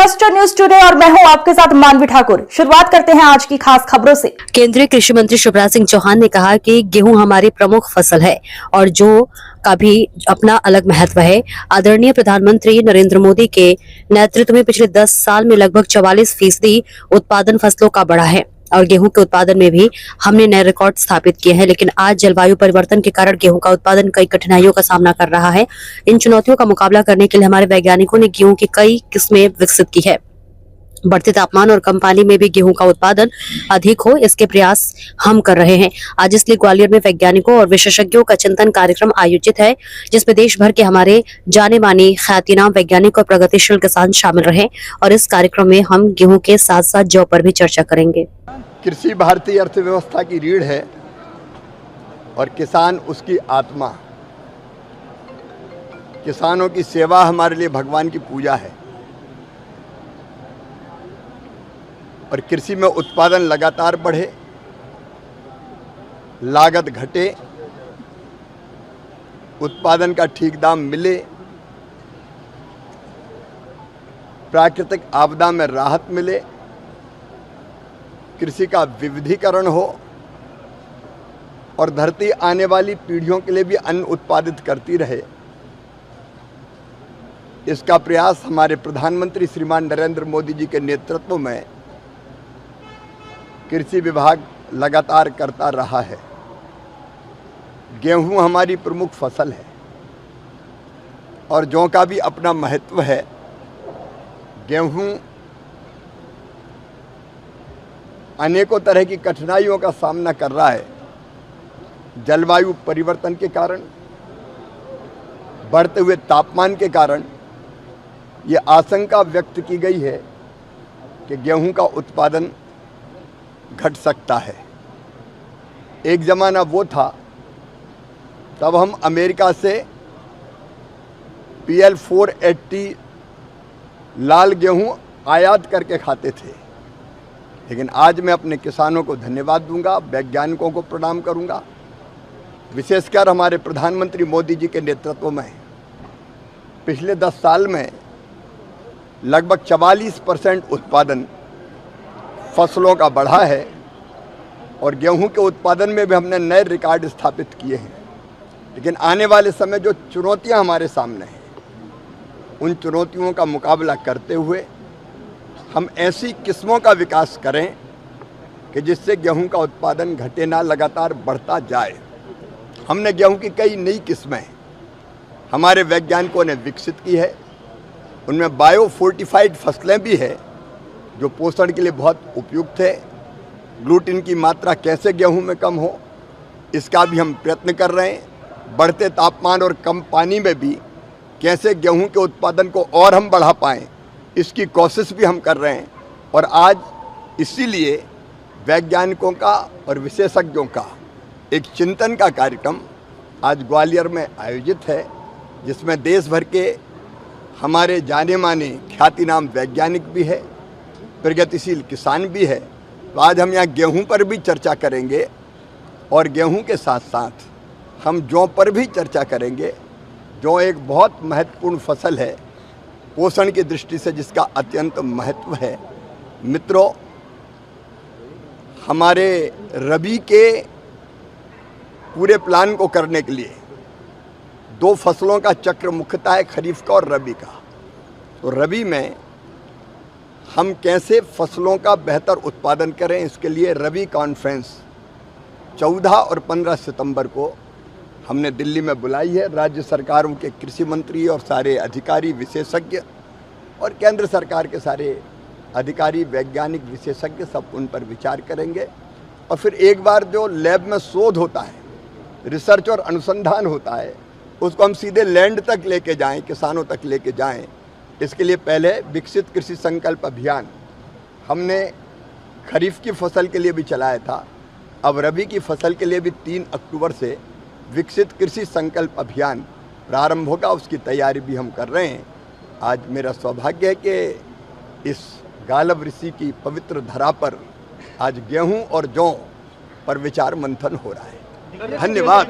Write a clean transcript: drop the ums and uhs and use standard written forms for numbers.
Cluster news today और मैं हूं आपके साथ मानवी ठाकुर। शुरुआत करते हैं आज की खास खबरों से। केंद्रीय कृषि मंत्री शिवराज सिंह चौहान ने कहा कि गेहूं हमारी प्रमुख फसल है और जो का भी अपना अलग महत्व है। आदरणीय प्रधानमंत्री नरेंद्र मोदी के नेतृत्व में पिछले 10 साल में लगभग 44% उत्पादन फसलों का बढ़ा है और गेहूं के उत्पादन में भी हमने नए रिकॉर्ड स्थापित किए हैं। लेकिन आज जलवायु परिवर्तन के कारण गेहूं का उत्पादन कई कठिनाइयों का सामना कर रहा है। इन चुनौतियों का मुकाबला करने के लिए हमारे वैज्ञानिकों ने गेहूं की कई किस्में विकसित की है। बढ़ते तापमान और कम पानी में भी गेहूं का उत्पादन अधिक हो, इसके प्रयास हम कर रहे हैं। आज इसलिए ग्वालियर में वैज्ञानिकों और विशेषज्ञों का चिंतन कार्यक्रम आयोजित है, जिसमें देश भर के हमारे जाने माने ख्यातिनाम वैज्ञानिक और प्रगतिशील किसान शामिल रहे और इस कार्यक्रम में हम गेहूं के साथ साथ जौ पर भी चर्चा करेंगे। कृषि भारतीय अर्थव्यवस्था की रीढ़ है और किसान उसकी आत्मा। किसानों की सेवा हमारे लिए भगवान की पूजा है और कृषि में उत्पादन लगातार बढ़े, लागत घटे, उत्पादन का ठीक दाम मिले, प्राकृतिक आपदा में राहत मिले, कृषि का विविधीकरण हो और धरती आने वाली पीढ़ियों के लिए भी अन्न उत्पादित करती रहे। इसका प्रयास हमारे प्रधानमंत्री श्रीमान नरेंद्र मोदी जी के नेतृत्व में कृषि विभाग लगातार करता रहा है। गेहूं हमारी प्रमुख फसल है और जौ का भी अपना महत्व है। गेहूं अनेकों तरह की कठिनाइयों का सामना कर रहा है। जलवायु परिवर्तन के कारण, बढ़ते हुए तापमान के कारण ये आशंका व्यक्त की गई है कि गेहूं का उत्पादन घट सकता है। एक ज़माना वो था तब हम अमेरिका से PL 480 लाल गेहूं आयात करके खाते थे। लेकिन आज मैं अपने किसानों को धन्यवाद दूंगा, वैज्ञानिकों को प्रणाम करूंगा, विशेषकर हमारे प्रधानमंत्री मोदी जी के नेतृत्व में पिछले 10 साल में लगभग 44% उत्पादन फसलों का बढ़ा है और गेहूं के उत्पादन में भी हमने नए रिकॉर्ड स्थापित किए हैं। लेकिन आने वाले समय जो चुनौतियां हमारे सामने हैं, उन चुनौतियों का मुकाबला करते हुए हम ऐसी किस्मों का विकास करें कि जिससे गेहूं का उत्पादन घटे ना, लगातार बढ़ता जाए। हमने गेहूं की कई नई किस्में हमारे वैज्ञानिकों ने विकसित की है। उनमें बायो फोर्टिफाइड फसलें भी है जो पोषण के लिए बहुत उपयुक्त है। ग्लूटीन की मात्रा कैसे गेहूं में कम हो, इसका भी हम प्रयत्न कर रहे हैं। बढ़ते तापमान और कम पानी में भी कैसे गेहूं के उत्पादन को और हम बढ़ा पाएँ, इसकी कोशिश भी हम कर रहे हैं। और आज इसीलिए वैज्ञानिकों का और विशेषज्ञों का एक चिंतन का कार्यक्रम आज ग्वालियर में आयोजित है, जिसमें देश भर के हमारे जाने माने ख्यातिनाम वैज्ञानिक भी है, प्रगतिशील किसान भी है। तो आज हम यहाँ गेहूं पर भी चर्चा करेंगे और गेहूं के साथ साथ हम जौ पर भी चर्चा करेंगे। जौ एक बहुत महत्वपूर्ण फसल है पोषण की दृष्टि से, जिसका अत्यंत महत्व है। मित्रों, हमारे रबी के पूरे प्लान को करने के लिए 2 फसलों का चक्र मुख्यतः है, खरीफ का और रबी का। तो रबी में हम कैसे फसलों का बेहतर उत्पादन करें, इसके लिए रबी कॉन्फ्रेंस 14 और 15 सितंबर को हमने दिल्ली में बुलाई है। राज्य सरकारों के कृषि मंत्री और सारे अधिकारी, विशेषज्ञ और केंद्र सरकार के सारे अधिकारी, वैज्ञानिक, विशेषज्ञ सब उन पर विचार करेंगे। और फिर एक बार जो लैब में शोध होता है, रिसर्च और अनुसंधान होता है, उसको हम सीधे लैंड तक लेके जाएं, किसानों तक लेके जाएं। इसके लिए पहले विकसित कृषि संकल्प अभियान हमने खरीफ की फसल के लिए भी चलाया था। अब रबी की फसल के लिए भी 3 अक्टूबर से विकसित कृषि संकल्प अभियान प्रारंभ होगा, उसकी तैयारी भी हम कर रहे हैं। आज मेरा सौभाग्य है कि इस गालव ऋषि की पवित्र धरा पर आज गेहूं और जौ पर विचार मंथन हो रहा है। धन्यवाद।